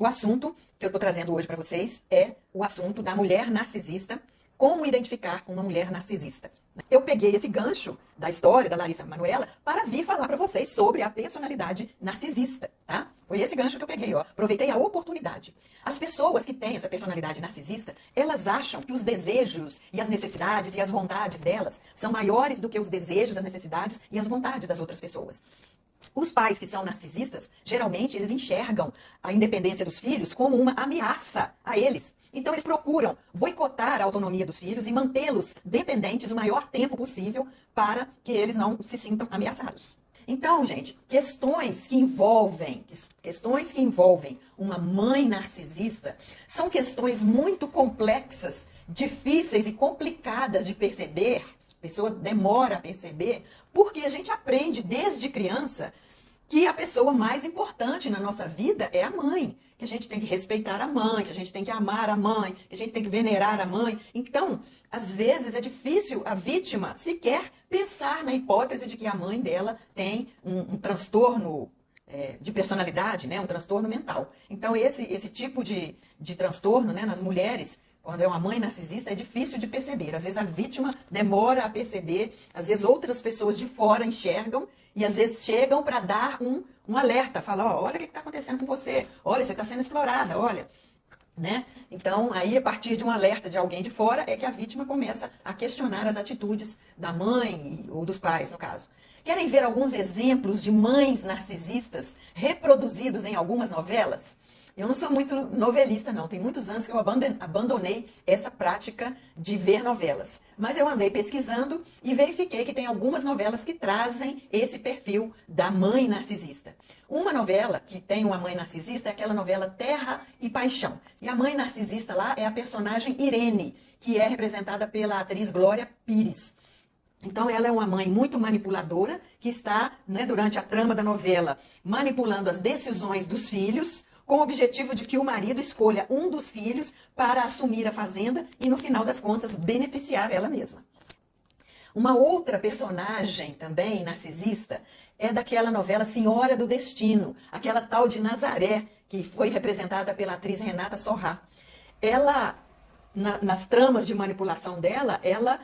O assunto que eu estou trazendo hoje para vocês é o assunto da mulher narcisista, como identificar uma mulher narcisista. Eu peguei esse gancho da história da Larissa Manoela para vir falar para vocês sobre a personalidade narcisista, tá? Foi esse gancho que eu peguei, ó. Aproveitei a oportunidade. As pessoas que têm essa personalidade narcisista, elas acham que os desejos e as necessidades e as vontades delas são maiores do que os desejos, as necessidades e as vontades das outras pessoas. Os pais que são narcisistas, geralmente eles enxergam a independência dos filhos como uma ameaça a eles. Então eles procuram boicotar a autonomia dos filhos e mantê-los dependentes o maior tempo possível para que eles não se sintam ameaçados. Então, gente, questões que envolvem uma mãe narcisista são questões muito complexas, difíceis e complicadas de perceber. A pessoa demora a perceber, porque a gente aprende desde criança que a pessoa mais importante na nossa vida é a mãe, que a gente tem que respeitar a mãe, que a gente tem que amar a mãe, que a gente tem que venerar a mãe. Então, às vezes é difícil a vítima sequer pensar na hipótese de que a mãe dela tem um transtorno de personalidade, né? Um transtorno mental. Então, esse tipo de transtorno, né, nas mulheres, quando é uma mãe narcisista, é difícil de perceber. Às vezes a vítima demora a perceber, às vezes outras pessoas de fora enxergam e às vezes chegam para dar um alerta, falar, ó, olha o que está acontecendo com você, olha, você está sendo explorada, olha. Né? Então, aí, a partir de um alerta de alguém de fora, é que a vítima começa a questionar as atitudes da mãe ou dos pais, no caso. Querem ver alguns exemplos de mães narcisistas reproduzidos em algumas novelas? Eu não sou muito novelista, não. Tem muitos anos que eu abandonei essa prática de ver novelas. Mas eu andei pesquisando e verifiquei que tem algumas novelas que trazem esse perfil da mãe narcisista. Uma novela que tem uma mãe narcisista é aquela novela Terra e Paixão. E a mãe narcisista lá é a personagem Irene, que é representada pela atriz Glória Pires. Então, ela é uma mãe muito manipuladora, que está, né, durante a trama da novela, manipulando as decisões dos filhos, com o objetivo de que o marido escolha um dos filhos para assumir a fazenda e, no final das contas, beneficiar ela mesma. Uma outra personagem também narcisista é daquela novela Senhora do Destino, aquela tal de Nazaré, que foi representada pela atriz Renata Sorrah. Ela, nas tramas de manipulação dela, ela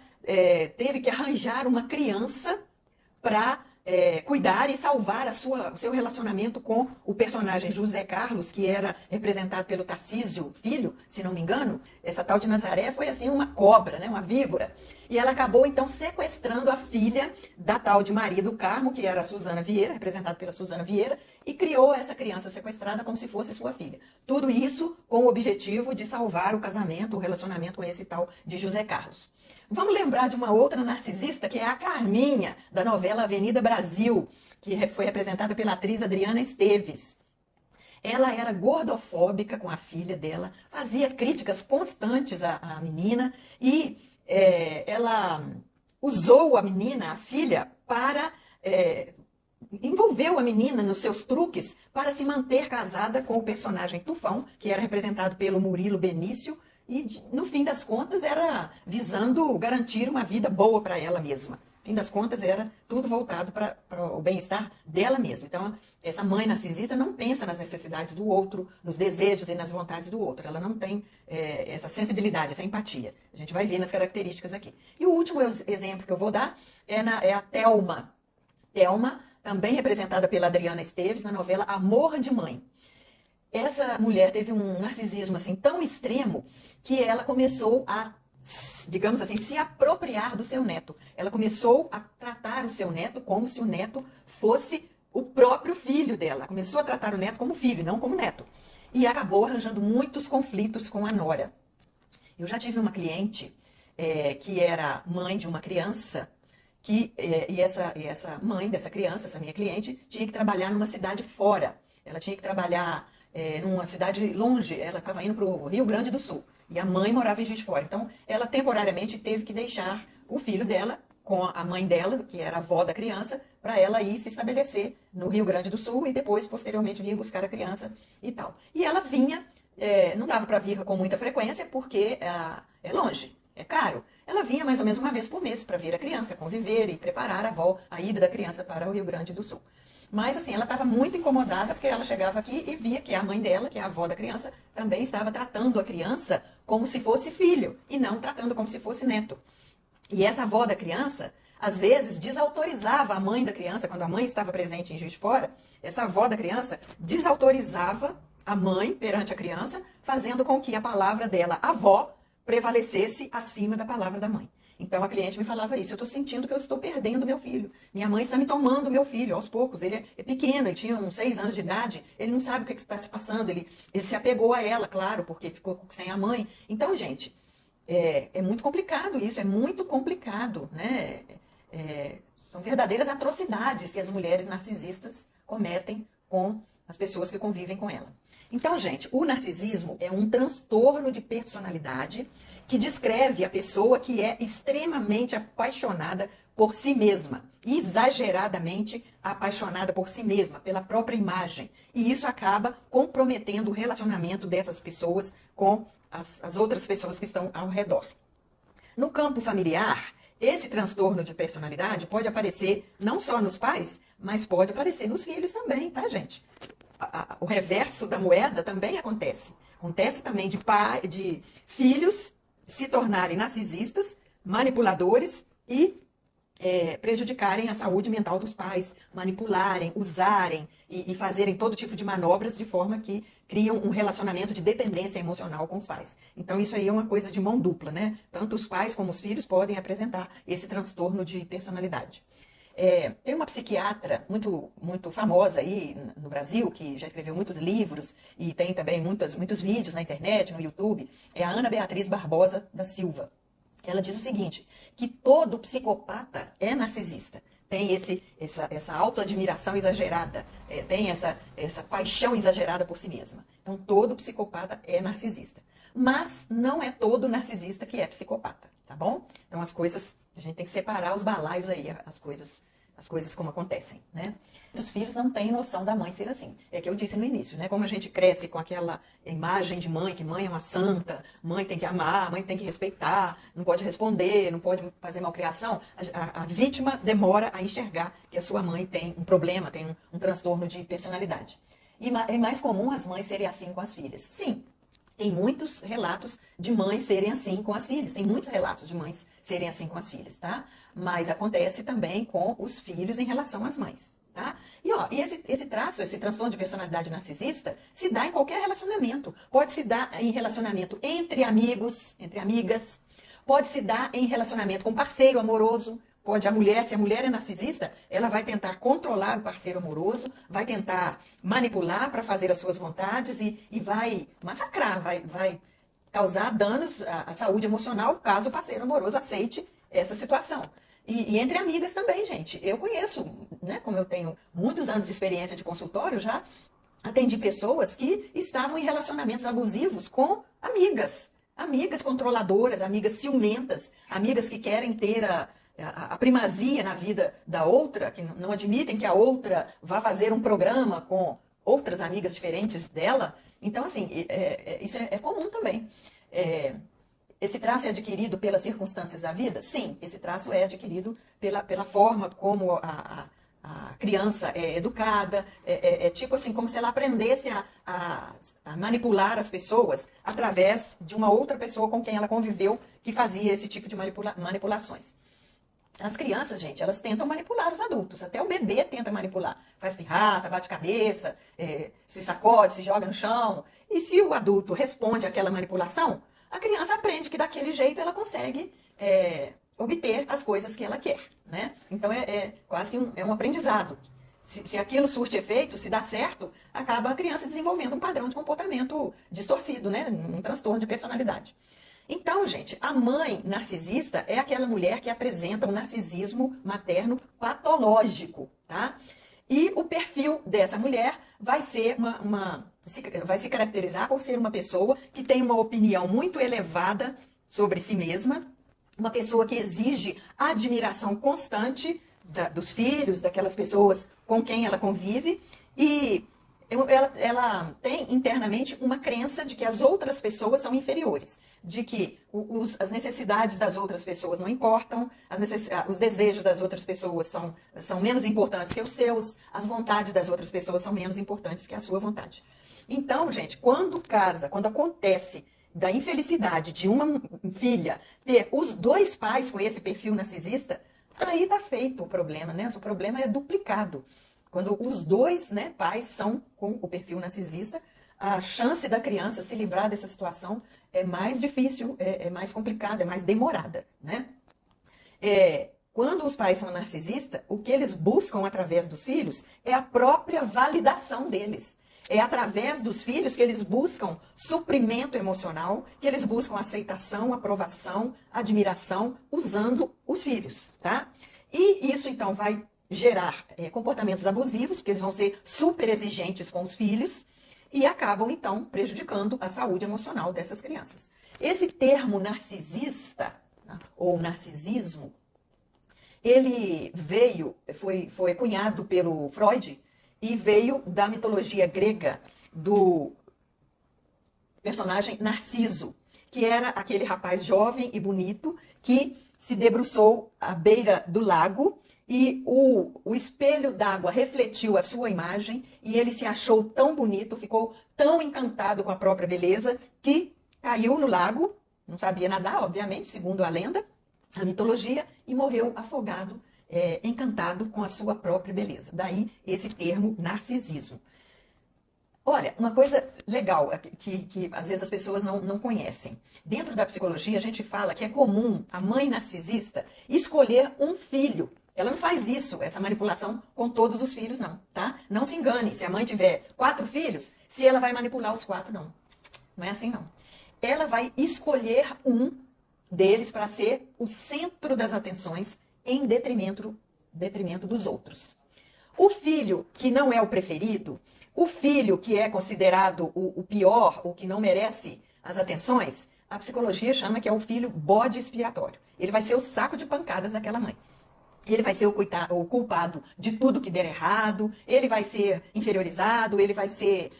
teve que arranjar uma criança para cuidar e salvar o seu relacionamento com o personagem José Carlos, que era representado pelo Tarcísio Filho, se não me engano. Essa tal de Nazaré foi assim uma cobra, né, uma víbora. E ela acabou então sequestrando a filha da tal de Maria do Carmo, que era a Suzana Vieira, representada pela Suzana Vieira, e criou essa criança sequestrada como se fosse sua filha. Tudo isso com o objetivo de salvar o casamento, o relacionamento com esse tal de José Carlos. Vamos lembrar de uma outra narcisista, que é a Carminha, da novela Avenida Brasil, que foi representada pela atriz Adriana Esteves. Ela era gordofóbica com a filha dela, fazia críticas constantes à menina e ela usou a menina, a filha, para... envolveu a menina nos seus truques para se manter casada com o personagem Tufão, que era representado pelo Murilo Benício, e no fim das contas era visando garantir uma vida boa para ela mesma. No fim das contas era tudo voltado para o bem-estar dela mesma. Então, essa mãe narcisista não pensa nas necessidades do outro, nos desejos e nas vontades do outro. Ela não tem essa sensibilidade, essa empatia. A gente vai ver nas características aqui. E o último exemplo que eu vou dar é a Thelma. Thelma, também representada pela Adriana Esteves na novela Amor de Mãe. Essa mulher teve um narcisismo assim tão extremo que ela começou a, digamos assim, se apropriar do seu neto. Ela começou a tratar o seu neto como se o neto fosse o próprio filho dela. Começou a tratar o neto como filho, não como neto. E acabou arranjando muitos conflitos com a nora. Eu já tive uma cliente que era mãe de uma criança e essa mãe dessa criança, essa minha cliente, tinha que trabalhar numa cidade fora. Ela tinha que trabalhar numa cidade longe, ela estava indo para o Rio Grande do Sul. E a mãe morava em Juiz de Fora. Então, ela temporariamente teve que deixar o filho dela com a mãe dela, que era a avó da criança, para ela ir se estabelecer no Rio Grande do Sul e depois, posteriormente, vir buscar a criança e tal. E ela vinha, não dava para vir com muita frequência, porque é longe. É caro. Ela vinha mais ou menos uma vez por mês para ver a criança, conviver e preparar a ida da criança para o Rio Grande do Sul. Mas assim, ela estava muito incomodada porque ela chegava aqui e via que a mãe dela, que é a avó da criança, também estava tratando a criança como se fosse filho e não tratando como se fosse neto. E essa avó da criança, às vezes, desautorizava a mãe da criança, quando a mãe estava presente em Juiz de Fora, essa avó da criança desautorizava a mãe perante a criança, fazendo com que a palavra dela, avó, prevalecesse acima da palavra da mãe. Então a cliente me falava isso, eu estou sentindo que eu estou perdendo meu filho. Minha mãe está me tomando meu filho aos poucos. Ele é pequeno, ele tinha uns 6 anos de idade, ele não sabe o que está se passando, ele se apegou a ela, claro, porque ficou sem a mãe. Então, gente, é muito complicado isso, é muito complicado, né? São verdadeiras atrocidades que as mulheres narcisistas cometem com as pessoas que convivem com ela. Então, gente, o narcisismo é um transtorno de personalidade que descreve a pessoa que é extremamente apaixonada por si mesma, exageradamente apaixonada por si mesma, pela própria imagem. E isso acaba comprometendo o relacionamento dessas pessoas com as outras pessoas que estão ao redor. No campo familiar, esse transtorno de personalidade pode aparecer não só nos pais, mas pode aparecer nos filhos também, tá, gente? O reverso da moeda também acontece. Acontece também de filhos se tornarem narcisistas, manipuladores e prejudicarem a saúde mental dos pais, manipularem, usarem e fazerem todo tipo de manobras de forma que criam um relacionamento de dependência emocional com os pais. Então isso aí é uma coisa de mão dupla, né? Tanto os pais como os filhos podem apresentar esse transtorno de personalidade. Tem uma psiquiatra muito famosa aí no Brasil, que já escreveu muitos livros e tem também muitos vídeos na internet, no YouTube, é a Ana Beatriz Barbosa da Silva. Ela diz o seguinte, que todo psicopata é narcisista. Tem essa autoadmiração exagerada, tem essa paixão exagerada por si mesma. Então, todo psicopata é narcisista. Mas não é todo narcisista que é psicopata, tá bom? Então, a gente tem que separar os balaios aí, as coisas como acontecem, né? Os filhos não têm noção da mãe ser assim. É que eu disse no início, né? Como a gente cresce com aquela imagem de mãe, que mãe é uma santa, mãe tem que amar, mãe tem que respeitar, não pode responder, não pode fazer malcriação, a vítima demora a enxergar que a sua mãe tem um problema, tem um transtorno de personalidade. E é mais comum as mães serem assim com as filhas. Sim. Tem muitos relatos de mães serem assim com as filhas. Tem muitos relatos de mães serem assim com as filhas, tá? Mas acontece também com os filhos em relação às mães, tá? E esse transtorno de personalidade narcisista, se dá em qualquer relacionamento. Pode se dar em relacionamento entre amigos, entre amigas. Pode se dar em relacionamento com parceiro amoroso. Se a mulher é narcisista, ela vai tentar controlar o parceiro amoroso, vai tentar manipular para fazer as suas vontades e vai massacrar, vai causar danos à saúde emocional caso o parceiro amoroso aceite essa situação. E entre amigas também, gente. Eu conheço, né, como eu tenho muitos anos de experiência de consultório, já atendi pessoas que estavam em relacionamentos abusivos com amigas. Amigas controladoras, amigas ciumentas, amigas que querem ter a primazia na vida da outra, que não admitem que a outra vá fazer um programa com outras amigas diferentes dela. Então, assim, isso é comum também. Esse traço é adquirido pelas circunstâncias da vida? Sim, esse traço é adquirido pela forma como a criança é educada. É tipo assim, como se ela aprendesse a manipular as pessoas através de uma outra pessoa com quem ela conviveu que fazia esse tipo de manipulações. As crianças, gente, elas tentam manipular os adultos. Até o bebê tenta manipular. Faz pirraça, bate cabeça, se sacode, se joga no chão. E se o adulto responde àquela manipulação, a criança aprende que daquele jeito ela consegue obter as coisas que ela quer, né? Então quase que um aprendizado. Se aquilo surte efeito, se dá certo, acaba a criança desenvolvendo um padrão de comportamento distorcido, né? Um transtorno de personalidade. Então, gente, a mãe narcisista é aquela mulher que apresenta um narcisismo materno patológico, tá? E o perfil dessa mulher vai ser vai se caracterizar por ser uma pessoa que tem uma opinião muito elevada sobre si mesma, uma pessoa que exige admiração constante dos filhos, daquelas pessoas com quem ela convive, e ela tem internamente uma crença de que as outras pessoas são inferiores, de que as necessidades das outras pessoas não importam, os desejos das outras pessoas são menos importantes que os seus, as vontades das outras pessoas são menos importantes que a sua vontade. Então, gente, quando acontece da infelicidade de uma filha ter os dois pais com esse perfil narcisista, aí tá feito o problema, né? O problema é duplicado. Quando os dois, né, pais são com o perfil narcisista, a chance da criança se livrar dessa situação é mais difícil, é mais complicada, é mais demorada, né? Quando os pais são narcisistas, o que eles buscam através dos filhos é a própria validação deles. É através dos filhos que eles buscam suprimento emocional, que eles buscam aceitação, aprovação, admiração, usando os filhos, tá? E isso, então, vai gerar comportamentos abusivos, porque eles vão ser super exigentes com os filhos e acabam, então, prejudicando a saúde emocional dessas crianças. Esse termo narcisista, né, ou narcisismo, ele foi cunhado pelo Freud e veio da mitologia grega do personagem Narciso, que era aquele rapaz jovem e bonito que se debruçou à beira do lago e o espelho d'água refletiu a sua imagem e ele se achou tão bonito, ficou tão encantado com a própria beleza que caiu no lago, não sabia nadar, obviamente, segundo a lenda, a mitologia, e morreu afogado, encantado com a sua própria beleza. Daí esse termo narcisismo. Olha, uma coisa legal que às vezes as pessoas não conhecem. Dentro da psicologia, a gente fala que é comum a mãe narcisista escolher um filho. Ela não faz isso, essa manipulação, com todos os filhos, não, tá? Não se engane, se a mãe tiver 4 filhos, se ela vai manipular os 4, não. Não é assim, não. Ela vai escolher um deles para ser o centro das atenções em detrimento dos outros. O filho que não é o preferido, o filho que é considerado o pior, o que não merece as atenções, a psicologia chama que é o filho bode expiatório. Ele vai ser o saco de pancadas daquela mãe. Ele vai ser o culpado de tudo que der errado, ele vai ser inferiorizado, ele vai ser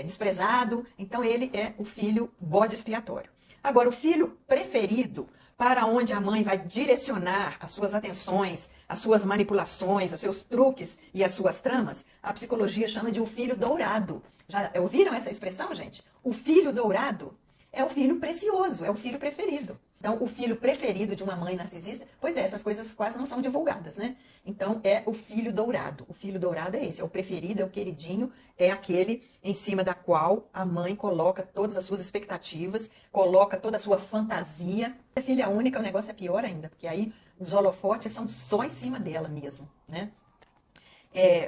desprezado. Então, ele é o filho bode expiatório. Agora, o filho preferido, para onde a mãe vai direcionar as suas atenções, as suas manipulações, os seus truques e as suas tramas, a psicologia chama de o filho dourado. Já ouviram essa expressão, gente? O filho dourado é o filho precioso, é o filho preferido. Então, o filho preferido de uma mãe narcisista, pois essas coisas quase não são divulgadas, né? Então, é o filho dourado. O filho dourado é esse, é o preferido, é o queridinho, é aquele em cima da qual a mãe coloca todas as suas expectativas, coloca toda a sua fantasia. A filha única, o negócio é pior ainda, porque aí os holofotes são só em cima dela mesmo, né?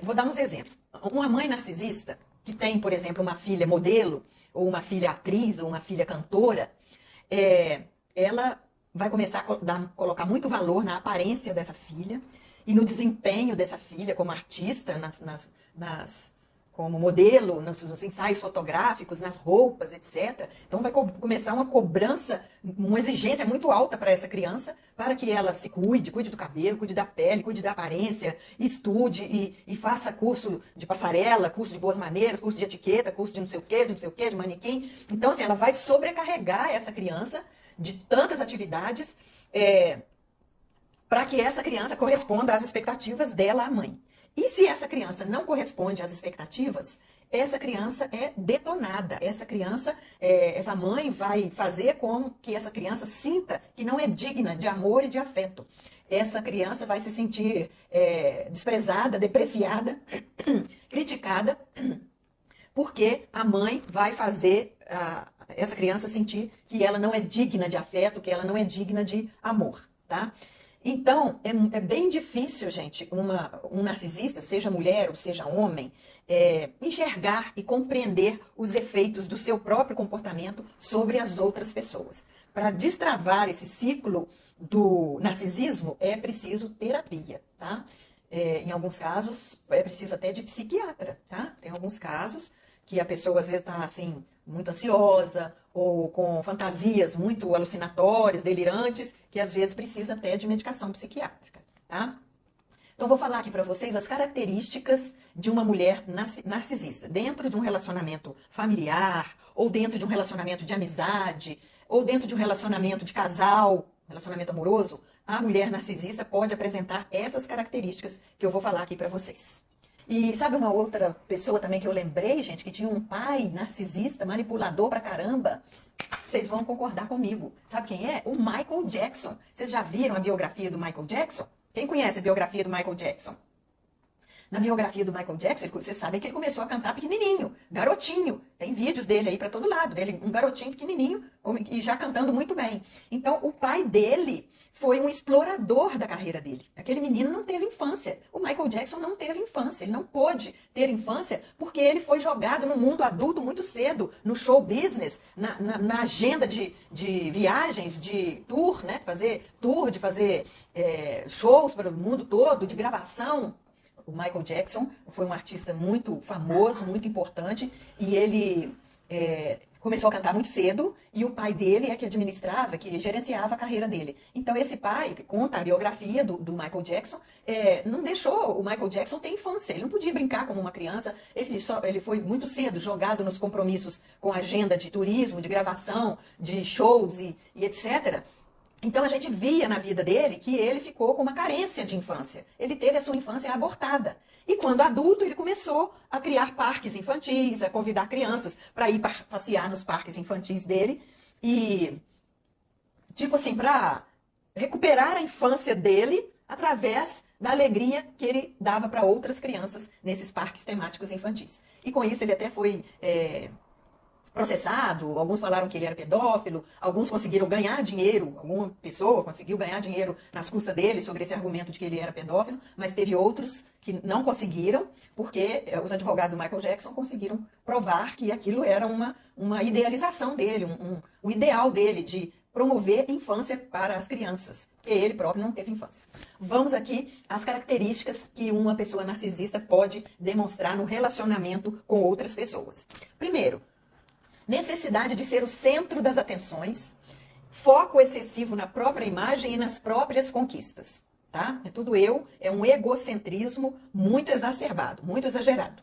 Vou dar uns exemplos. Uma mãe narcisista, que tem, por exemplo, uma filha modelo, ou uma filha atriz, ou uma filha cantora, ela vai começar a colocar muito valor na aparência dessa filha e no desempenho dessa filha como artista, como modelo, nos ensaios fotográficos, nas roupas, etc. Então vai começar uma cobrança, uma exigência muito alta para essa criança, para que ela se cuide do cabelo, cuide da pele, cuide da aparência, estude e faça curso de passarela, curso de boas maneiras, curso de etiqueta, curso de não sei o quê, de manequim. Então, assim, ela vai sobrecarregar essa criança de tantas atividades para que essa criança corresponda às expectativas dela, a mãe. E se essa criança não corresponde às expectativas, essa criança é detonada. Essa mãe vai fazer com que essa criança sinta que não é digna de amor e de afeto. Essa criança vai se sentir desprezada, depreciada, criticada, porque a mãe vai fazer essa criança sentir que ela não é digna de afeto, que ela não é digna de amor, tá? Então, é bem difícil, gente, um narcisista, seja mulher ou seja homem, enxergar e compreender os efeitos do seu próprio comportamento sobre as outras pessoas. Para destravar esse ciclo do narcisismo, é preciso terapia, tá? Em alguns casos, é preciso até de psiquiatra, tá? Tem alguns casos que a pessoa, às vezes, está, assim, muito ansiosa ou com fantasias muito alucinatórias, delirantes, que às vezes precisa até de medicação psiquiátrica, tá? Então, vou falar aqui para vocês as características de uma mulher narcisista. Dentro de um relacionamento familiar, ou dentro de um relacionamento de amizade, ou dentro de um relacionamento de casal, relacionamento amoroso, a mulher narcisista pode apresentar essas características que eu vou falar aqui para vocês. E sabe uma outra pessoa também que eu lembrei, gente, que tinha um pai narcisista, manipulador pra caramba? Vocês vão concordar comigo. Sabe quem é? O Michael Jackson. Vocês já viram a biografia do Michael Jackson? Quem conhece a biografia do Michael Jackson? Na biografia do Michael Jackson, vocês sabem que ele começou a cantar pequenininho, garotinho. Tem vídeos dele aí para todo lado, dele, um garotinho pequenininho e já cantando muito bem. Então, o pai dele foi um explorador da carreira dele. Aquele menino não teve infância. O Michael Jackson não teve infância. Ele não pôde ter infância porque ele foi jogado no mundo adulto muito cedo, no show business, na agenda de viagens, de tour, né? Fazer tour, de fazer shows para o mundo todo, de gravação. O Michael Jackson foi um artista muito famoso, muito importante, e ele começou a cantar muito cedo, e o pai dele é que administrava, que gerenciava a carreira dele. Então esse pai, que conta a biografia do Michael Jackson, não deixou o Michael Jackson ter infância, ele não podia brincar como uma criança, ele foi muito cedo jogado nos compromissos com agenda de turismo, de gravação, de shows e etc., então a gente via na vida dele que ele ficou com uma carência de infância. Ele teve a sua infância abortada. E quando adulto, ele começou a criar parques infantis, a convidar crianças para ir passear nos parques infantis dele. E, tipo assim, para recuperar a infância dele através da alegria que ele dava para outras crianças nesses parques temáticos infantis. E com isso ele até foi processado, alguns falaram que ele era pedófilo, alguns conseguiram ganhar dinheiro, alguma pessoa conseguiu ganhar dinheiro nas custas dele sobre esse argumento de que ele era pedófilo, mas teve outros que não conseguiram, porque os advogados do Michael Jackson conseguiram provar que aquilo era uma idealização dele, um ideal dele de promover infância para as crianças, porque ele próprio não teve infância. Vamos aqui às características que uma pessoa narcisista pode demonstrar no relacionamento com outras pessoas. Primeiro, necessidade de ser o centro das atenções, foco excessivo na própria imagem e nas próprias conquistas, tá? É tudo eu, é um egocentrismo muito exacerbado, muito exagerado.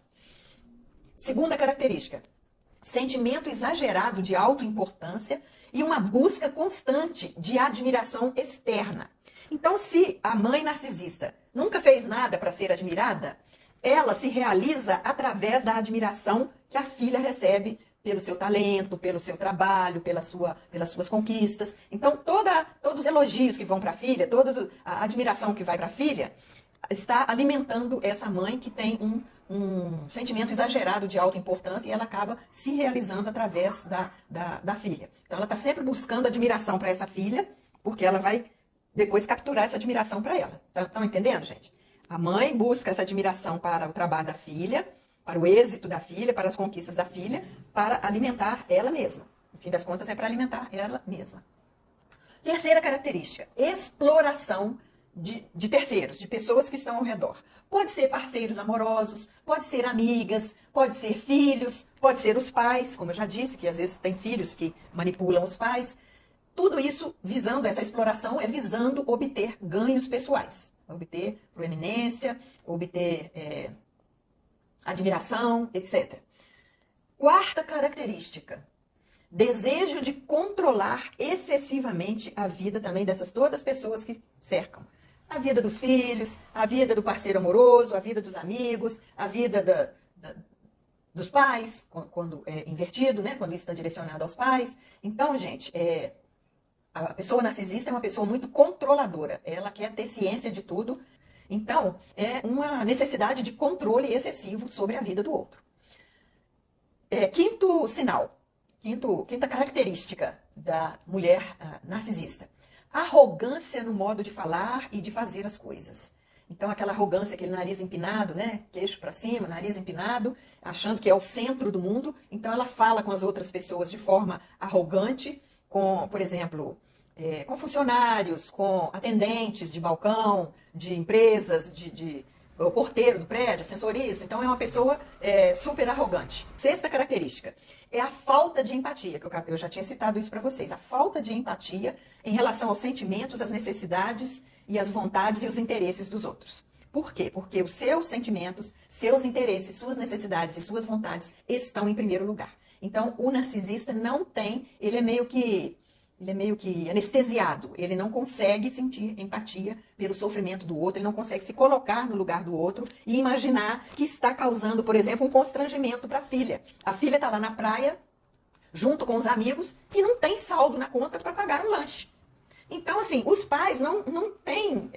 Segunda característica, sentimento exagerado de autoimportância e uma busca constante de admiração externa. Então, se a mãe narcisista nunca fez nada para ser admirada, ela se realiza através da admiração que a filha recebe pelo seu talento, pelo seu trabalho, pelas suas conquistas. Então, todos os elogios que vão para a filha, toda a admiração que vai para a filha, está alimentando essa mãe que tem um sentimento exagerado de autoimportância e ela acaba se realizando através da filha. Então, ela está sempre buscando admiração para essa filha, porque ela vai depois capturar essa admiração para ela. Estão entendendo, gente? A mãe busca essa admiração para o trabalho da filha, para o êxito da filha, para as conquistas da filha, para alimentar ela mesma. No fim das contas, é para alimentar ela mesma. Terceira característica, exploração de terceiros, de pessoas que estão ao redor. Pode ser parceiros amorosos, pode ser amigas, pode ser filhos, pode ser os pais, como eu já disse, que às vezes tem filhos que manipulam os pais. Tudo isso visando, essa exploração é visando obter ganhos pessoais. Obter proeminência, obter admiração, etc. Quarta característica, desejo de controlar excessivamente a vida também dessas todas as pessoas que cercam. A vida dos filhos, a vida do parceiro amoroso, a vida dos amigos, a vida dos pais, quando é invertido, né? Quando isso está direcionado aos pais. Então, gente, a pessoa narcisista é uma pessoa muito controladora. Ela quer ter ciência de tudo. Então, é uma necessidade de controle excessivo sobre a vida do outro. Quinto sinal, quinta característica da mulher narcisista. Arrogância no modo de falar e de fazer as coisas. Então, aquela arrogância, aquele nariz empinado, né? Queixo para cima, nariz empinado, achando que é o centro do mundo. Então, ela fala com as outras pessoas de forma arrogante, por exemplo, com funcionários, com atendentes de balcão, de empresas, o porteiro do prédio, ascensorista. Então, é uma pessoa super arrogante. Sexta característica é a falta de empatia, que eu já tinha citado isso para vocês. A falta de empatia em relação aos sentimentos, às necessidades e às vontades e os interesses dos outros. Por quê? Porque os seus sentimentos, seus interesses, suas necessidades e suas vontades estão em primeiro lugar. Então, o narcisista não tem, ele é meio que anestesiado, ele não consegue sentir empatia pelo sofrimento do outro, ele não consegue se colocar no lugar do outro e imaginar que está causando, por exemplo, um constrangimento para a filha. A filha está lá na praia, junto com os amigos, e não tem saldo na conta para pagar um lanche. Então, assim, os pais não têm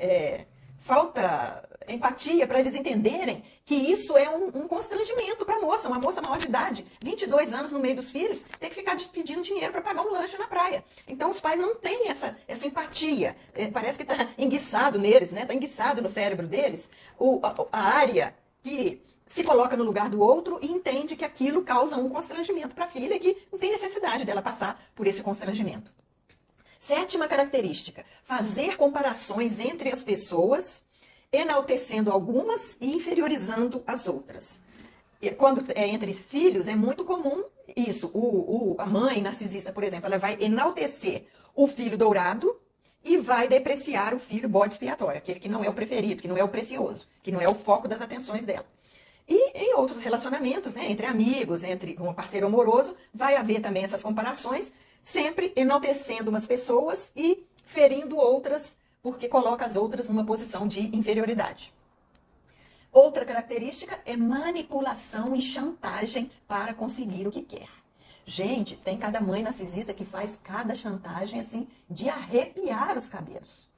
falta empatia para eles entenderem que isso é um constrangimento para a moça, uma moça maior de idade, 22 anos no meio dos filhos, tem que ficar pedindo dinheiro para pagar um lanche na praia. Então, os pais não têm essa empatia. Parece que está enguiçado neles, né? Está enguiçado no cérebro deles a área que se coloca no lugar do outro e entende que aquilo causa um constrangimento para a filha e que não tem necessidade dela passar por esse constrangimento. Sétima característica, fazer comparações entre as pessoas, enaltecendo algumas e inferiorizando as outras. E quando é entre filhos, é muito comum isso. A mãe narcisista, por exemplo, ela vai enaltecer o filho dourado e vai depreciar o filho bode expiatório, aquele que não é o preferido, que não é o precioso, que não é o foco das atenções dela. E em outros relacionamentos, né, entre amigos, entre um parceiro amoroso, vai haver também essas comparações, sempre enaltecendo umas pessoas e ferindo outras, porque coloca as outras numa posição de inferioridade. Outra característica é manipulação e chantagem para conseguir o que quer. Gente, tem cada mãe narcisista que faz cada chantagem assim de arrepiar os cabelos.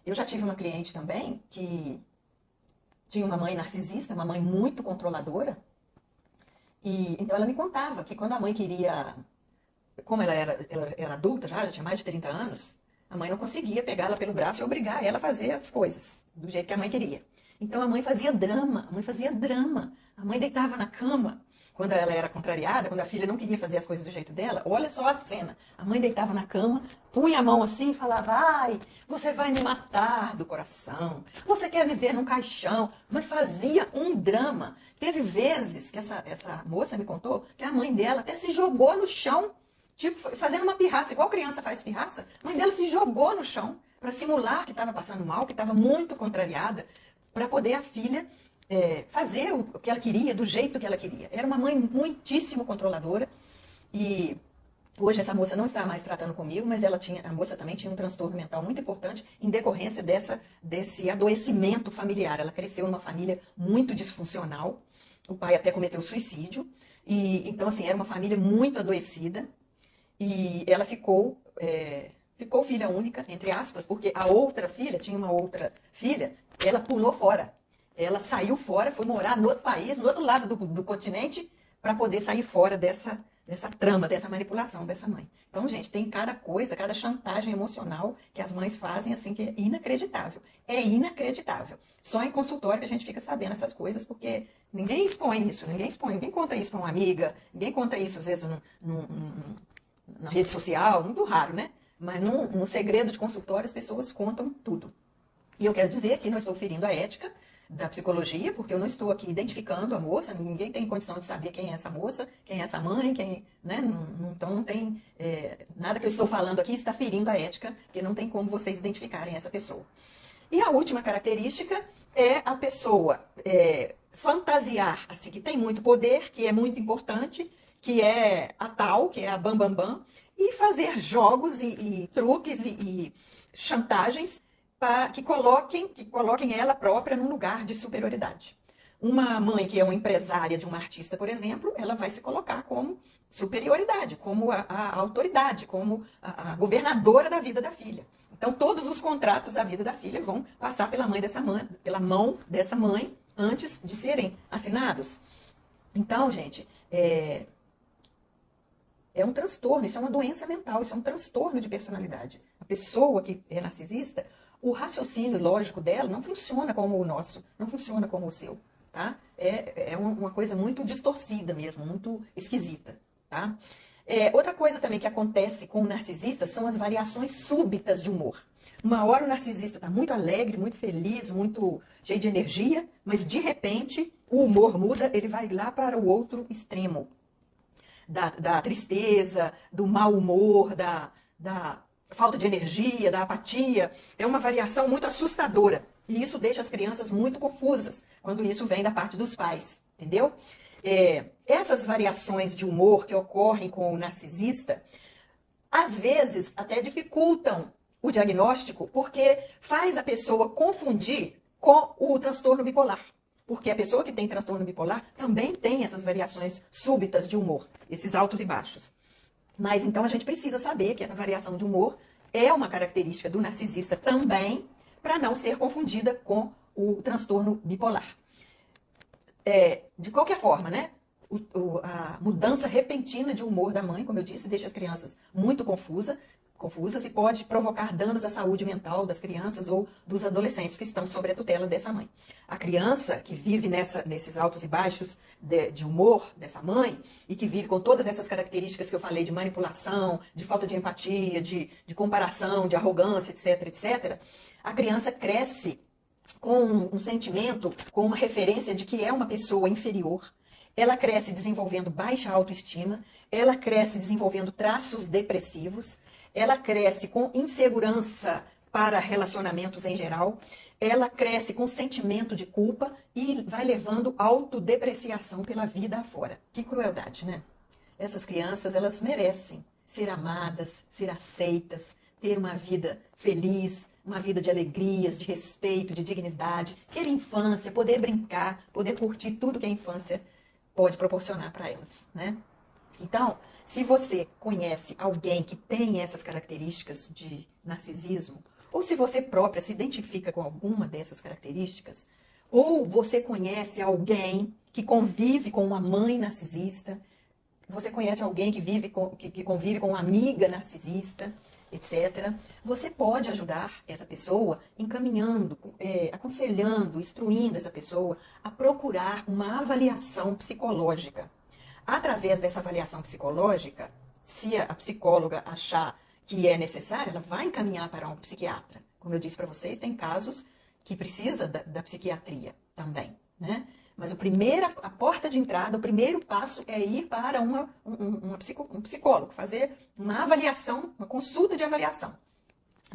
Eu já tive uma cliente também que tinha uma mãe narcisista, uma mãe muito controladora, e então ela me contava que quando a mãe queria, como ela era adulta já tinha mais de 30 anos, a mãe não conseguia pegá-la pelo braço e obrigar ela a fazer as coisas do jeito que a mãe queria. Então a mãe fazia drama, a mãe deitava na cama, quando ela era contrariada, quando a filha não queria fazer as coisas do jeito dela, olha só a cena, a mãe deitava na cama, punha a mão assim e falava, ai, você vai me matar do coração, você quer viver num caixão, mas fazia um drama. Teve vezes que essa moça me contou que a mãe dela até se jogou no chão, tipo, fazendo uma pirraça, igual criança faz pirraça, a mãe dela se jogou no chão para simular que estava passando mal, que estava muito contrariada, para poder a filha fazer o que ela queria, do jeito que ela queria. Era uma mãe muitíssimo controladora e hoje essa moça não está mais tratando comigo, mas a moça também tinha um transtorno mental muito importante em decorrência desse adoecimento familiar. Ela cresceu numa família muito disfuncional, o pai até cometeu suicídio, e então assim, era uma família muito adoecida e ela ficou filha única, entre aspas, porque a outra filha, tinha uma outra filha, ela pulou fora. Ela saiu fora, foi morar no outro país, no outro lado do continente, para poder sair fora dessa trama, dessa manipulação dessa mãe. Então, gente, tem cada coisa, cada chantagem emocional que as mães fazem, assim, que é inacreditável. É inacreditável. Só em consultório que a gente fica sabendo essas coisas, porque ninguém expõe isso, ninguém conta isso para uma amiga, ninguém conta isso, às vezes, na rede social, muito raro, né? Mas no segredo de consultório as pessoas contam tudo. E eu quero dizer que não estou ferindo a ética da psicologia, porque eu não estou aqui identificando a moça, ninguém tem condição de saber quem é essa moça, quem é essa mãe, né? Então não tem nada que eu estou falando aqui está ferindo a ética, porque não tem como vocês identificarem essa pessoa. E a última característica é a pessoa fantasiar, assim, que tem muito poder, que é muito importante, que é a tal, que é a bam, e fazer jogos e truques e chantagens que coloquem ela própria num lugar de superioridade. Uma mãe que é uma empresária de uma artista, por exemplo, ela vai se colocar como superioridade, como a autoridade, como a governadora da vida da filha. Então, todos os contratos da vida da filha vão passar pela mão dessa mãe antes de serem assinados. Então, gente, é um transtorno, isso é uma doença mental, isso é um transtorno de personalidade. A pessoa que é narcisista, o raciocínio lógico dela não funciona como o nosso, não funciona como o seu, tá? É uma coisa muito distorcida mesmo, muito esquisita, tá? Outra coisa também que acontece com o narcisista são as variações súbitas de humor. Uma hora o narcisista está muito alegre, muito feliz, muito cheio de energia, mas de repente o humor muda, ele vai lá para o outro extremo. Da tristeza, do mau humor, da falta de energia, da apatia. É uma variação muito assustadora. E isso deixa as crianças muito confusas quando isso vem da parte dos pais, entendeu? Essas variações de humor que ocorrem com o narcisista, às vezes até dificultam o diagnóstico, porque faz a pessoa confundir com o transtorno bipolar. Porque a pessoa que tem transtorno bipolar também tem essas variações súbitas de humor, esses altos e baixos. Mas então a gente precisa saber que essa variação de humor é uma característica do narcisista também, para não ser confundida com o transtorno bipolar. De qualquer forma, né? A mudança repentina de humor da mãe, como eu disse, deixa as crianças muito confusas e pode provocar danos à saúde mental das crianças ou dos adolescentes que estão sob a tutela dessa mãe. A criança que vive nesses altos e baixos de humor dessa mãe e que vive com todas essas características que eu falei de manipulação, de falta de empatia, de comparação, de arrogância, etc, etc, a criança cresce com um sentimento, com uma referência de que é uma pessoa inferior. Ela cresce desenvolvendo baixa autoestima, ela cresce desenvolvendo traços depressivos, ela cresce com insegurança para relacionamentos em geral, ela cresce com sentimento de culpa e vai levando autodepreciação pela vida afora. Que crueldade, né? Essas crianças, elas merecem ser amadas, ser aceitas, ter uma vida feliz, uma vida de alegrias, de respeito, de dignidade, ter infância, poder brincar, poder curtir tudo que a infância pode proporcionar para elas, né? Então, se você conhece alguém que tem essas características de narcisismo, ou se você própria se identifica com alguma dessas características, ou você conhece alguém que convive com uma mãe narcisista, você conhece alguém que convive com uma amiga narcisista, etc., você pode ajudar essa pessoa encaminhando, aconselhando, instruindo essa pessoa a procurar uma avaliação psicológica. Através dessa avaliação psicológica, se a psicóloga achar que é necessário, ela vai encaminhar para um psiquiatra. Como eu disse para vocês, tem casos que precisa da psiquiatria também, né? Mas a porta de entrada, o primeiro passo é ir para um psicólogo, fazer uma avaliação, uma consulta de avaliação.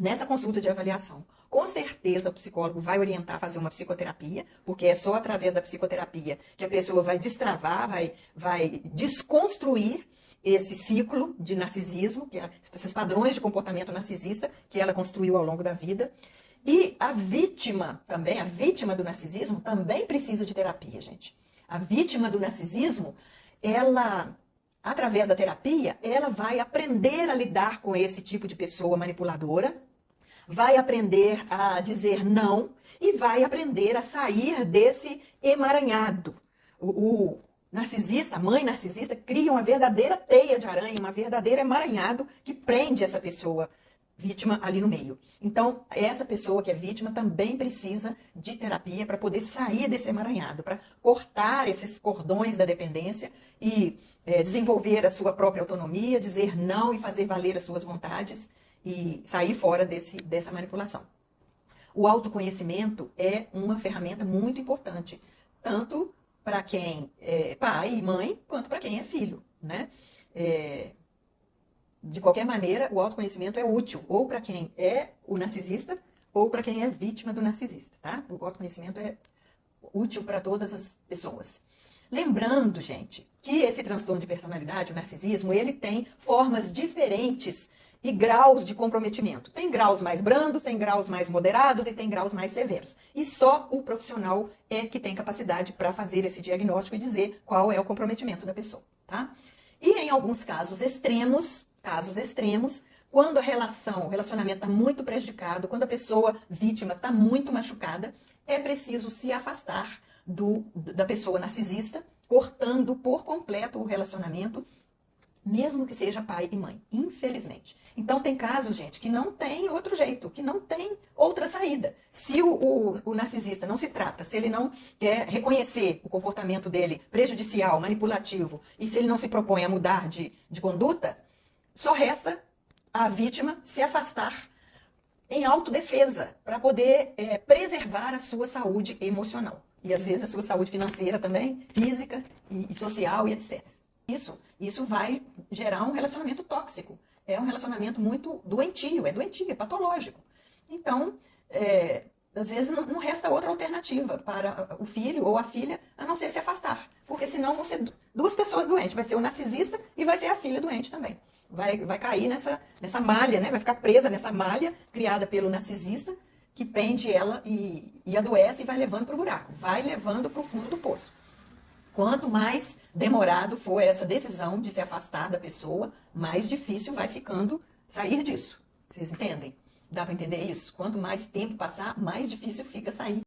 Nessa consulta de avaliação, com certeza o psicólogo vai orientar a fazer uma psicoterapia, porque é só através da psicoterapia que a pessoa vai destravar, vai desconstruir esse ciclo de narcisismo, esses padrões de comportamento narcisista que ela construiu ao longo da vida. E a vítima do narcisismo também precisa de terapia, gente. A vítima do narcisismo, ela, através da terapia, ela vai aprender a lidar com esse tipo de pessoa manipuladora, vai aprender a dizer não e vai aprender a sair desse emaranhado. O narcisista, a mãe narcisista, cria uma verdadeira teia de aranha, uma verdadeira emaranhado que prende essa pessoa vítima ali no meio. Então, essa pessoa que é vítima também precisa de terapia para poder sair desse emaranhado, para cortar esses cordões da dependência e desenvolver a sua própria autonomia, dizer não e fazer valer as suas vontades e sair fora dessa manipulação. O autoconhecimento é uma ferramenta muito importante, tanto para quem é pai e mãe, quanto para quem é filho, né? De qualquer maneira, o autoconhecimento é útil, ou para quem é o narcisista, ou para quem é vítima do narcisista, tá? O autoconhecimento é útil para todas as pessoas. Lembrando, gente, que esse transtorno de personalidade, o narcisismo, ele tem formas diferentes e graus de comprometimento. Tem graus mais brandos, tem graus mais moderados e tem graus mais severos. E só o profissional é que tem capacidade para fazer esse diagnóstico e dizer qual é o comprometimento da pessoa, tá? E em alguns casos extremos, quando o relacionamento está muito prejudicado, quando a pessoa vítima está muito machucada, é preciso se afastar da pessoa narcisista, cortando por completo o relacionamento, mesmo que seja pai e mãe, infelizmente. Então tem casos, gente, que não tem outro jeito, que não tem outra saída. Se o narcisista não se trata, se ele não quer reconhecer o comportamento dele prejudicial, manipulativo, e se ele não se propõe a mudar de conduta, só resta a vítima se afastar em autodefesa para poder preservar a sua saúde emocional. E às vezes a sua saúde financeira também, física e social e etc. Isso vai gerar um relacionamento tóxico. É um relacionamento muito doentio, é patológico. Então, às vezes não resta outra alternativa para o filho ou a filha a não ser se afastar. Porque senão vão ser duas pessoas doentes. Vai ser o narcisista e vai ser a filha doente também. Vai cair nessa malha, né? Vai ficar presa nessa malha criada pelo narcisista, que prende ela e adoece e vai levando para o buraco. Vai levando para o fundo do poço. Quanto mais demorado for essa decisão de se afastar da pessoa, mais difícil vai ficando sair disso. Vocês entendem? Dá para entender isso? Quanto mais tempo passar, mais difícil fica sair.